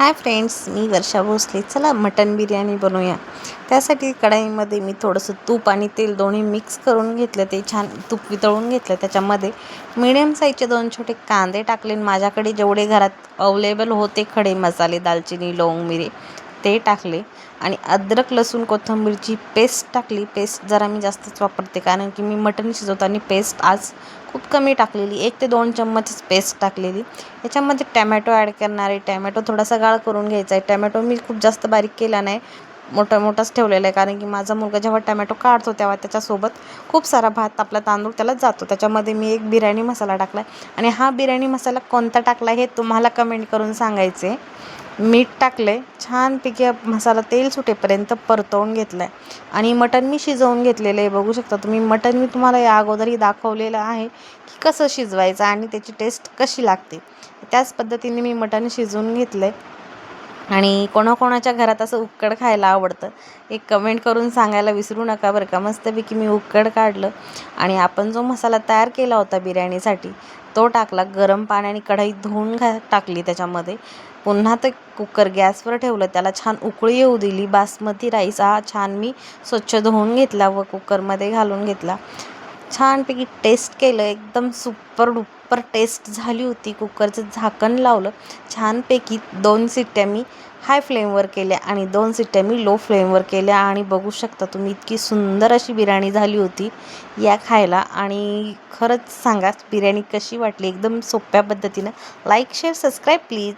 Hi friends, मी वर्षा भोसले. चला mutton biryani बनवूया. त्यासाठी कढईमध्ये मी थोडंसं तूप आणि तेल दोन्ही मिक्स करून घेतलं. ते छान तूप वितळून घेतलं. त्याच्यामध्ये मीडियम साईजचे 2 छोटे कांदे टाकले. माझ्याकडे जेवढे घरात अवेलेबल होते खडे मसाले, दालचिनी, लवंग, मिरे ते टाकले आणि अद्रक, लसूण, कोथिंबीरची पेस्ट टाकली. पेस्ट जरा मी जास्तच वापरते कारण की मी मटण शिजवताना पेस्ट आज खूप कमी टाकलेली, 1 ते 2 चम्मचच पेस्ट टाकलेली. याच्यामध्ये टॅमॅटो ॲड करणार आहे. टॅमॅटो थोडासा गाळ करून घ्यायचा आहे. टॅमॅटो मी खूप जास्त बारीक केला नाही, मोठाच ठेवलेला आहे कारण की माझा मुलगा जेव्हा टॅमॅटो काढतो तेव्हा त्याच्यासोबत खूप सारा भात आपला तांदूळ त्याला जातो. त्याच्यामध्ये मी एक बिर्याणी मसाला टाकला आहे आणि हा बिर्याणी मसाला कोणता टाकला हे तुम्हाला कमेंट करून सांगायचं आहे. मीठ टाकलं आहे. छानपैकी मसाला तेल सुटेपर्यंत परतवून घेतला आहे आणि मटण मी शिजवून घेतलेलं आहे. बघू शकता तुम्ही. मटण मी तुम्हाला या अगोदरही दाखवलेलं आहे की कसं शिजवायचं आणि त्याची टेस्ट कशी लागते. त्याच पद्धतीने मी मटण शिजवून घेतलं आहे. आणि कोणाकोणाच्या घरात असं उक्कड खायला आवडतं, एक कमेंट करून सांगायला विसरू नका बरं का. मस्तपैकी मी उक्कड काढलं आणि आपण जो मसाला तयार केला होता बिर्याणीसाठी तो टाकला. गरम पाण्याने कढई धुवून टाकली. त्याच्यामध्ये पुन्हा ते कुकर गॅसवर ठेवलं. त्याला छान उकळी येऊ दिली. बासमती राईस हा छान मी स्वच्छ धुवून घेतला व कुकरमध्ये घालून घेतला. छानपैकी टेस्ट केलं. एकदम सुपर डुपर टेस्ट झाली होती. कुकरचं झाकण लावलं. छानपैकी 2 शिट्ट्या मी हाय फ्लेमवर केल्या आणि 2 शिट्ट्या मी लो फ्लेमवर केल्या आणि बघू शकता तुम्ही इतकी सुंदर अशी बिर्याणी झाली होती या खायला. आणि खरंच सांगा बिर्याणी कशी वाटली. एकदम सोप्या पद्धतीनं. Like, share, subscribe please.